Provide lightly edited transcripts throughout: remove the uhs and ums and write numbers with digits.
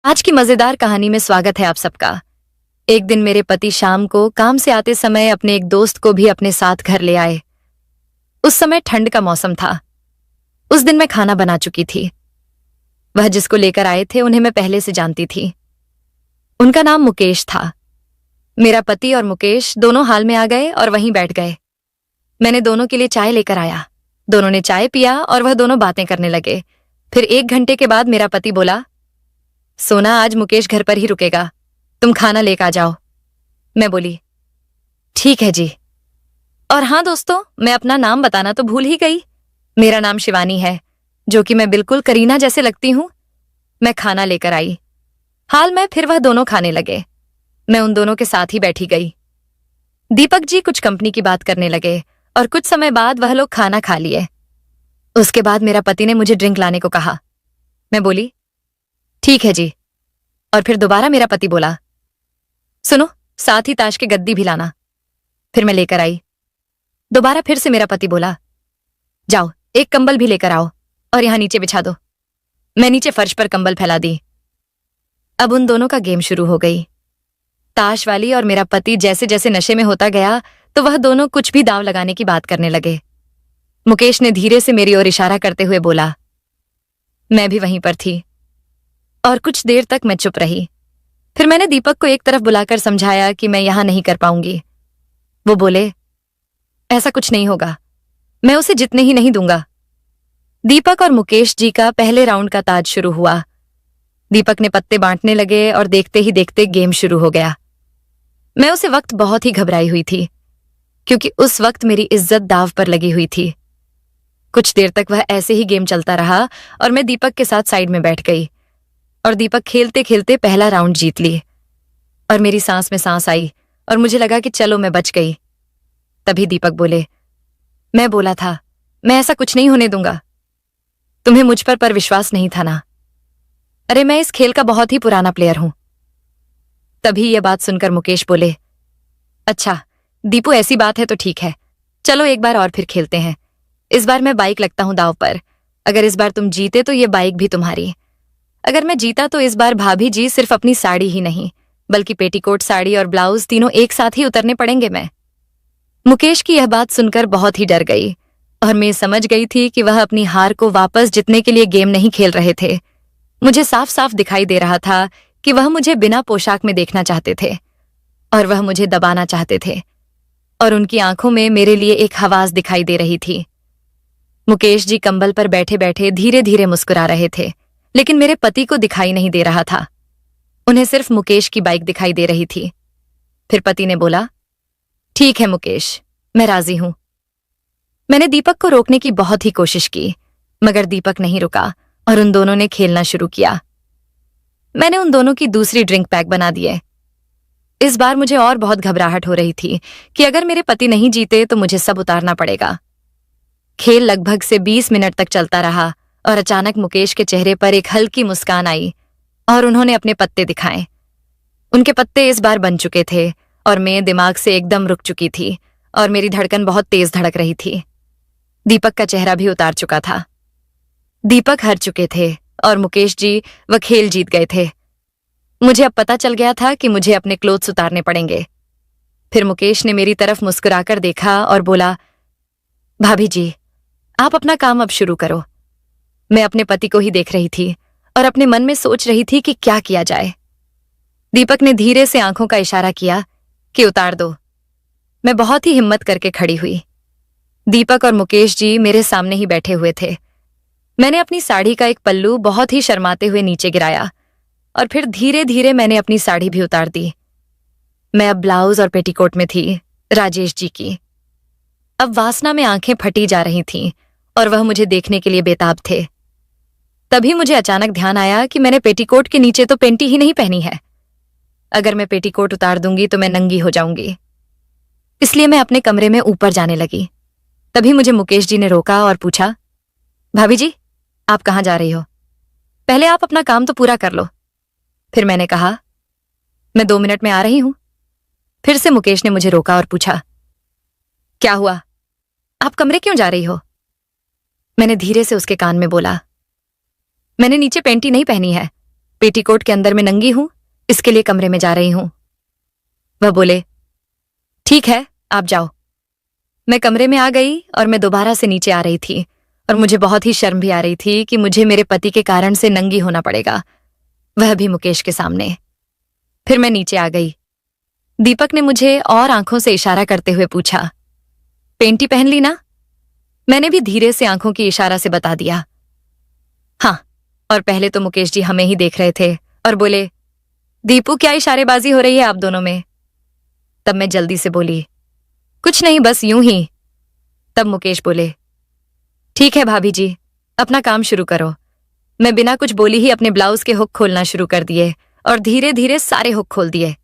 आज की मजेदार कहानी में स्वागत है आप सबका। एक दिन मेरे पति शाम को काम से आते समय अपने एक दोस्त को भी अपने साथ घर ले आए। उस समय ठंड का मौसम था। उस दिन मैं खाना बना चुकी थी। वह जिसको लेकर आए थे उन्हें मैं पहले से जानती थी। उनका नाम मुकेश था। मेरा पति और मुकेश दोनों हाल में आ गए और वहीं बैठ गए। मैंने दोनों के लिए चाय लेकर आया। दोनों ने चाय पिया और वह दोनों बातें करने लगे। फिर 1 घंटे के बाद मेरा पति बोला, सोना, आज मुकेश घर पर ही रुकेगा, तुम खाना लेकर आ जाओ। मैं बोली, ठीक है जी। और हाँ दोस्तों, मैं अपना नाम बताना तो भूल ही गई। मेरा नाम शिवानी है, जो कि मैं बिल्कुल करीना जैसे लगती हूं। मैं खाना लेकर आई। हाल में फिर वह दोनों खाने लगे। मैं उन दोनों के साथ ही बैठी गई। दीपक जी कुछ कंपनी की बात करने लगे और कुछ समय बाद वह लोग खाना खा लिए। उसके बाद मेरा पति ने मुझे ड्रिंक लाने को कहा। मैं बोली, ठीक है जी। और फिर दोबारा मेरा पति बोला, सुनो, साथ ही ताश के गद्दी भी लाना। फिर मैं लेकर आई। दोबारा फिर से मेरा पति बोला, जाओ एक कंबल भी लेकर आओ और यहां नीचे बिछा दो। मैं नीचे फर्श पर कंबल फैला दी। अब उन दोनों का गेम शुरू हो गई। ताश वाली और मेरा पति जैसे जैसे नशे में होता गया तो वह दोनों कुछ भी दांव लगाने की बात करने लगे। मुकेश ने धीरे से मेरी ओर इशारा करते हुए बोला। मैं भी वहीं पर थी और कुछ देर तक मैं चुप रही। फिर मैंने दीपक को एक तरफ बुलाकर समझाया कि मैं यहां नहीं कर पाऊंगी। वो बोले, ऐसा कुछ नहीं होगा, मैं उसे जीतने ही नहीं दूंगा। दीपक और मुकेश जी का पहले राउंड का ताज शुरू हुआ। दीपक ने पत्ते बांटने लगे और देखते ही देखते गेम शुरू हो गया। मैं उसे वक्त बहुत ही घबराई हुई थी, क्योंकि उस वक्त मेरी इज्जत दांव पर लगी हुई थी। कुछ देर तक वह ऐसे ही गेम चलता रहा और मैं दीपक के साथ साइड में बैठ गई और दीपक खेलते खेलते पहला राउंड जीत लिए। और मेरी सांस में सांस आई और मुझे लगा कि चलो मैं बच गई। तभी दीपक बोले, मैं बोला था, मैं ऐसा कुछ नहीं होने दूंगा। तुम्हें मुझ पर विश्वास नहीं था ना? अरे मैं इस खेल का बहुत ही पुराना प्लेयर हूं। तभी यह बात सुनकर मुकेश बोले, अच्छा दीपू, ऐसी बात है तो ठीक है, चलो एक बार और फिर खेलते हैं। इस बार मैं बाइक लगता हूं दांव पर। अगर इस बार तुम जीते तो ये बाइक भी तुम्हारी। अगर मैं जीता तो इस बार भाभी जी सिर्फ अपनी साड़ी ही नहीं बल्कि पेटीकोट, साड़ी और ब्लाउज तीनों एक साथ ही उतरने पड़ेंगे। मैं मुकेश की यह बात सुनकर बहुत ही डर गई और मैं समझ गई थी कि वह अपनी हार को वापस जीतने के लिए गेम नहीं खेल रहे थे। मुझे साफ साफ दिखाई दे रहा था कि वह मुझे बिना पोशाक में देखना चाहते थे और वह मुझे दबाना चाहते थे और उनकी आंखों में मेरे लिए एक हवास दिखाई दे रही थी। मुकेश जी कंबल पर बैठे बैठे धीरे धीरे मुस्कुरा रहे थे, लेकिन मेरे पति को दिखाई नहीं दे रहा था। उन्हें सिर्फ मुकेश की बाइक दिखाई दे रही थी। फिर पति ने बोला, ठीक है मुकेश, मैं राजी हूं। मैंने दीपक को रोकने की बहुत ही कोशिश की, मगर दीपक नहीं रुका और उन दोनों ने खेलना शुरू किया। मैंने उन दोनों की दूसरी ड्रिंक पैक बना दिए। इस बार मुझे और बहुत घबराहट हो रही थी कि अगर मेरे पति नहीं जीते तो मुझे सब उतारना पड़ेगा। खेल लगभग से 20 मिनट तक चलता रहा और अचानक मुकेश के चेहरे पर एक हल्की मुस्कान आई और उन्होंने अपने पत्ते दिखाए। उनके पत्ते इस बार बन चुके थे और मैं दिमाग से एकदम रुक चुकी थी और मेरी धड़कन बहुत तेज धड़क रही थी। दीपक का चेहरा भी उतार चुका था। दीपक हार चुके थे और मुकेश जी वह खेल जीत गए थे। मुझे अब पता चल गया था कि मुझे अपने क्लोथ्स उतारने पड़ेंगे। फिर मुकेश ने मेरी तरफ मुस्कुराकर देखा और बोला, भाभी जी, आप अपना काम अब शुरू करो। मैं अपने पति को ही देख रही थी और अपने मन में सोच रही थी कि क्या किया जाए। दीपक ने धीरे से आंखों का इशारा किया कि उतार दो। मैं बहुत ही हिम्मत करके खड़ी हुई। दीपक और मुकेश जी मेरे सामने ही बैठे हुए थे। मैंने अपनी साड़ी का एक पल्लू बहुत ही शर्माते हुए नीचे गिराया और फिर धीरे धीरे मैंने अपनी साड़ी भी उतार दी। मैं अब ब्लाउज और पेटीकोट में थी, राजेश जी की। अब वासना में आंखें फटी जा रही थीं और वह मुझे देखने के लिए बेताब थे। तभी मुझे अचानक ध्यान आया कि मैंने पेटीकोट के नीचे तो पेंटी ही नहीं पहनी है। अगर मैं पेटीकोट उतार दूंगी तो मैं नंगी हो जाऊंगी। इसलिए मैं अपने कमरे में ऊपर जाने लगी। तभी मुझे मुकेश जी ने रोका और पूछा, भाभी जी, आप कहाँ जा रही हो? पहले आप अपना काम तो पूरा कर लो। फिर मैंने कहा, मैं 2 मिनट में आ रही हूं। फिर से मुकेश ने मुझे रोका और पूछा, क्या हुआ, आप कमरे क्यों जा रही हो? मैंने धीरे से उसके कान में बोला, मैंने नीचे पेंटी नहीं पहनी है, पेटीकोट के अंदर मैं नंगी हूं, इसके लिए कमरे में जा रही हूं। वह बोले, ठीक है, आप जाओ। मैं कमरे में आ गई और मैं दोबारा से नीचे आ रही थी और मुझे बहुत ही शर्म भी आ रही थी कि मुझे मेरे पति के कारण से नंगी होना पड़ेगा, वह भी मुकेश के सामने। फिर मैं नीचे आ गई। दीपक ने मुझे और आंखों से इशारा करते हुए पूछा, पेंटी पहन ली ना? मैंने भी धीरे से आंखों की इशारा से बता दिया, हाँ। और पहले तो मुकेश जी हमें ही देख रहे थे और बोले, दीपू क्या इशारेबाजी हो रही है आप दोनों में? तब मैं जल्दी से बोली, कुछ नहीं, बस यूं ही। तब मुकेश बोले, ठीक है भाभी जी, अपना काम शुरू करो। मैं बिना कुछ बोली ही अपने ब्लाउज के हुक खोलना शुरू कर दिए और धीरे धीरे सारे हुक खोल दिए।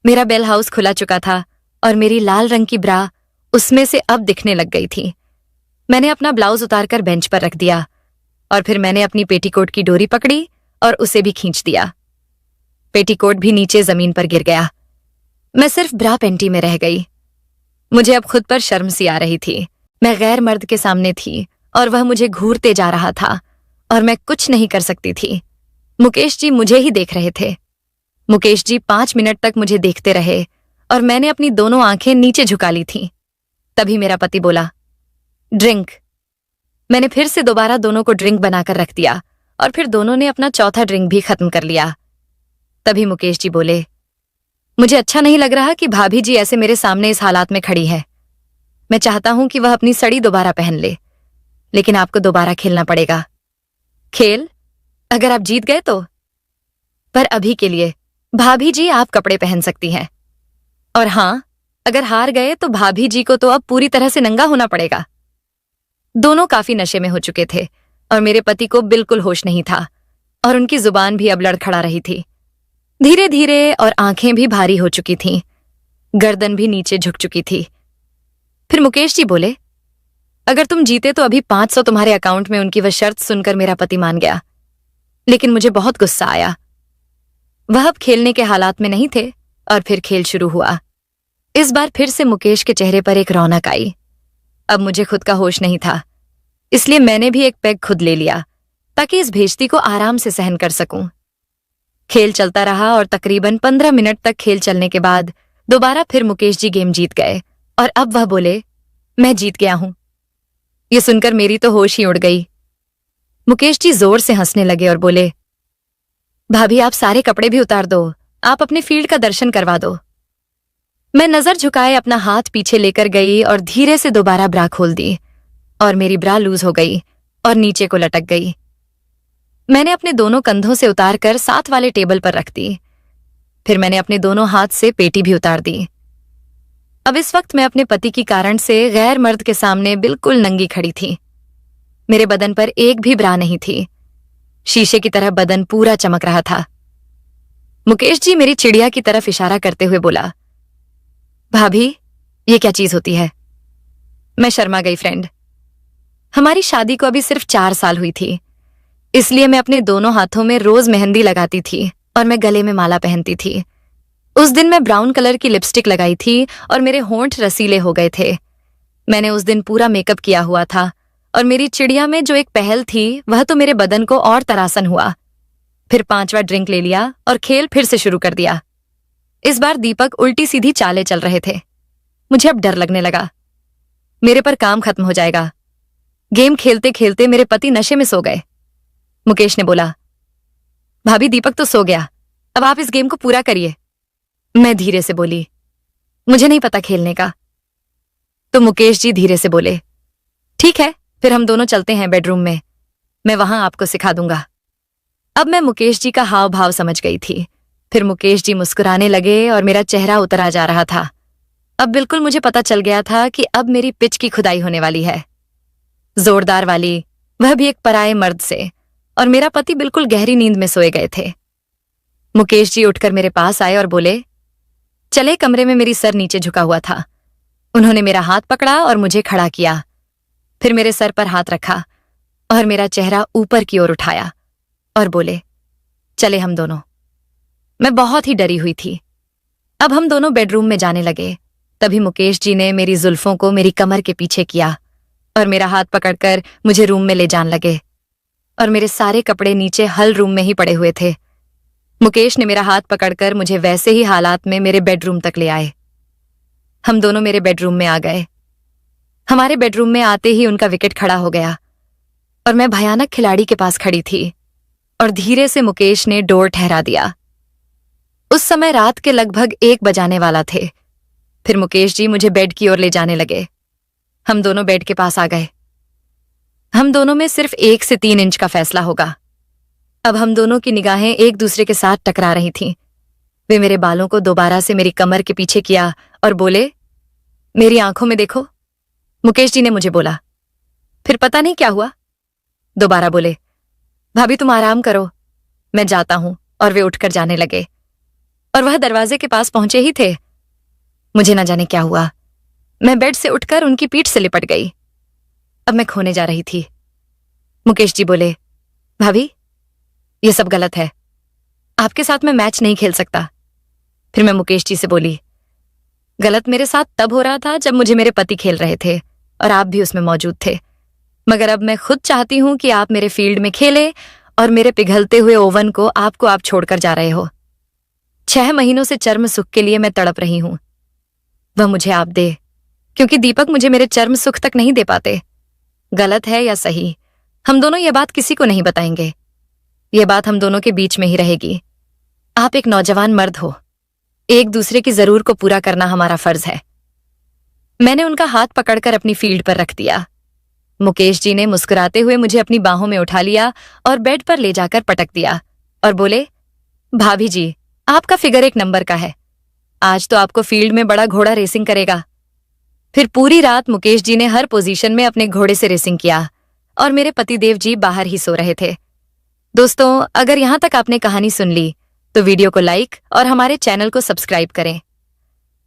मेरा बेल हाउस खुला चुका था और मेरी लाल रंग की ब्रा उसमें से अब दिखने लग गई थी। मैंने अपना ब्लाउज उतारकर बेंच पर रख दिया और फिर मैंने अपनी पेटीकोट की डोरी पकड़ी और उसे भी खींच दिया। पेटीकोट भी नीचे जमीन पर गिर गया। मैं सिर्फ ब्रा पेंटी में रह गई। मुझे अब खुद पर शर्म सी आ रही थी। मैं गैर मर्द के सामने थी और वह मुझे घूरते जा रहा था और मैं कुछ नहीं कर सकती थी। मुकेश जी मुझे ही देख रहे थे। मुकेश जी 5 मिनट तक मुझे देखते रहे और मैंने अपनी दोनों आंखें नीचे झुका ली थीं। तभी मेरा पति बोला, ड्रिंक। मैंने फिर से दोबारा दोनों को ड्रिंक बनाकर रख दिया और फिर दोनों ने अपना चौथा ड्रिंक भी खत्म कर लिया। तभी मुकेश जी बोले, मुझे अच्छा नहीं लग रहा कि भाभी जी ऐसे मेरे सामने इस हालात में खड़ी है। मैं चाहता हूं कि वह अपनी सड़ी दोबारा पहन ले, लेकिन आपको दोबारा खेलना पड़ेगा। खेल? अगर आप जीत गए तो? पर अभी के लिए भाभी जी आप कपड़े पहन सकती हैं। और हां, अगर हार गए तो भाभी जी को तो अब पूरी तरह से नंगा होना पड़ेगा। दोनों काफी नशे में हो चुके थे और मेरे पति को बिल्कुल होश नहीं था और उनकी जुबान भी अब लड़खड़ा रही थी धीरे धीरे और आंखें भी भारी हो चुकी थीं, गर्दन भी नीचे झुक चुकी थी। फिर मुकेश जी बोले, अगर तुम जीते तो अभी 500 तुम्हारे अकाउंट में। उनकी वह शर्त सुनकर मेरा पति मान गया, लेकिन मुझे बहुत गुस्सा आया। वह अब खेलने के हालात में नहीं थे और फिर खेल शुरू हुआ। इस बार फिर से मुकेश के चेहरे पर एक रौनक आई। अब मुझे खुद का होश नहीं था, इसलिए मैंने भी एक पैग खुद ले लिया ताकि इस भेजती को आराम से सहन कर सकूं। खेल चलता रहा और तकरीबन 15 मिनट तक खेल चलने के बाद दोबारा फिर मुकेश जी गेम जीत गए और अब वह बोले, मैं जीत गया हूं। यह सुनकर मेरी तो होश ही उड़ गई। मुकेश जी जोर से हंसने लगे और बोले, भाभी आप सारे कपड़े भी उतार दो, आप अपने फील्ड का दर्शन करवा दो। मैं नजर झुकाए अपना हाथ पीछे लेकर गई और धीरे से दोबारा ब्रा खोल दी और मेरी ब्रा लूज हो गई और नीचे को लटक गई। मैंने अपने दोनों कंधों से उतारकर साथ वाले टेबल पर रख दी। फिर मैंने अपने दोनों हाथ से पेटी भी उतार दी। अब इस वक्त मैं अपने पति की कारण से गैर मर्द के सामने बिल्कुल नंगी खड़ी थी। मेरे बदन पर एक भी ब्रा नहीं थी। शीशे की तरह बदन पूरा चमक रहा था। मुकेश जी मेरी चिड़िया की तरफ इशारा करते हुए बोला, भाभी ये क्या चीज होती है? मैं शर्मा गई फ्रेंड। हमारी शादी को अभी सिर्फ 4 साल हुई थी, इसलिए मैं अपने दोनों हाथों में रोज मेहंदी लगाती थी और मैं गले में माला पहनती थी। उस दिन मैं ब्राउन कलर की लिपस्टिक लगाई थी और मेरे होंठ रसीले हो गए थे। मैंने उस दिन पूरा मेकअप किया हुआ था और मेरी चिड़िया में जो एक पहल थी वह तो मेरे बदन को और तरासन हुआ। फिर 5वां ड्रिंक ले लिया और खेल फिर से शुरू कर दिया। इस बार दीपक उल्टी सीधी चालें चल रहे थे। मुझे अब डर लगने लगा, मेरे पर काम खत्म हो जाएगा। गेम खेलते खेलते मेरे पति नशे में सो गए। मुकेश ने बोला, भाभी दीपक तो सो गया, अब आप इस गेम को पूरा करिए। मैं धीरे से बोली, मुझे नहीं पता खेलने का। तो मुकेश जी धीरे से बोले, ठीक है, फिर हम दोनों चलते हैं बेडरूम में, मैं वहां आपको सिखा दूंगा। अब मैं मुकेश जी का हाव भाव समझ गई थी। फिर मुकेश जी मुस्कुराने लगे और मेरा चेहरा उतरा जा रहा था। अब बिल्कुल मुझे पता चल गया था कि अब मेरी पिच की खुदाई होने वाली है, जोरदार वाली, वह भी एक पराये मर्द से। और मेरा पति बिल्कुल गहरी नींद में सोए गए थे। मुकेश जी उठकर मेरे पास आए और बोले, चले कमरे में। मेरी सर नीचे झुका हुआ था। उन्होंने मेरा हाथ पकड़ा और मुझे खड़ा किया, फिर मेरे सर पर हाथ रखा और मेरा चेहरा ऊपर की ओर उठाया और बोले, चले हम दोनों। मैं बहुत ही डरी हुई थी। अब हम दोनों बेडरूम में जाने लगे। तभी मुकेश जी ने मेरी जुल्फों को मेरी कमर के पीछे किया और मेरा हाथ पकड़कर मुझे रूम में ले जाने लगे और मेरे सारे कपड़े नीचे हल रूम में ही पड़े हुए थे मुकेश ने मेरा हाथ पकड़कर मुझे वैसे ही हालात में मेरे बेडरूम तक ले आए। हम दोनों मेरे बेडरूम में आ गए। हमारे बेडरूम में आते ही उनका विकेट खड़ा हो गया और मैं भयानक खिलाड़ी के पास खड़ी थी और धीरे से मुकेश ने डोर ठहरा दिया। उस समय रात के लगभग 1 बजाने वाला थे। फिर मुकेश जी मुझे बेड की ओर ले जाने लगे। हम दोनों बेड के पास आ गए। हम दोनों में सिर्फ 1 से 3 इंच का फैसला होगा। अब हम दोनों की निगाहें एक दूसरे के साथ टकरा रही थीं। वे मेरे बालों को दोबारा से मेरी कमर के पीछे किया और बोले, मेरी आंखों में देखो। मुकेश जी ने मुझे बोला। फिर पता नहीं क्या हुआ। दोबारा बोले, भाभी तुम आराम करो, मैं जाता हूं। और वे उठकर जाने लगे और वह दरवाजे के पास पहुंचे ही थे। मुझे ना जाने क्या हुआ। मैं बेड से उठकर उनकी पीठ से लिपट गई। अब मैं खोने जा रही थी। मुकेश जी बोले, भाभी ये सब गलत है, आपके साथ मैं मैच नहीं खेल सकता। फिर मैं मुकेश जी से बोली, गलत मेरे साथ तब हो रहा था जब मुझे मेरे पति खेल रहे थे और आप भी उसमें मौजूद थे, मगर अब मैं खुद चाहती हूं कि आप मेरे फील्ड में खेलें और मेरे पिघलते हुए ओवन को आप छोड़कर जा रहे हो। 6 महीनों से चर्म सुख के लिए मैं तड़प रही हूं, वह मुझे आप दे, क्योंकि दीपक मुझे मेरे चर्म सुख तक नहीं दे पाते। गलत है या सही, हम दोनों ये बात किसी को नहीं बताएंगे। ये बात हम दोनों के बीच में ही रहेगी। आप एक नौजवान मर्द हो, एक दूसरे की जरूर को पूरा करना हमारा फर्ज है। मैंने उनका हाथ पकड़कर अपनी फील्ड पर रख दिया। मुकेश जी ने मुस्कुराते हुए मुझे अपनी बाहों में उठा लिया और बेड पर ले जाकर पटक दिया और बोले, भाभी जी आपका फिगर 1 नंबर का है, आज तो आपको फील्ड में बड़ा घोड़ा रेसिंग करेगा। फिर पूरी रात मुकेश जी ने हर पोजीशन में अपने घोड़े से रेसिंग किया और मेरे पतिदेव जी बाहर ही सो रहे थे। दोस्तों, अगर यहां तक आपने कहानी सुन ली तो वीडियो को लाइक और हमारे चैनल को सब्सक्राइब करें।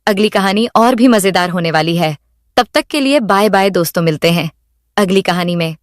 अगली कहानी और भी मजेदार होने वाली है। तब तक के लिए बाय बाय दोस्तों, मिलते हैं अगली कहानी में।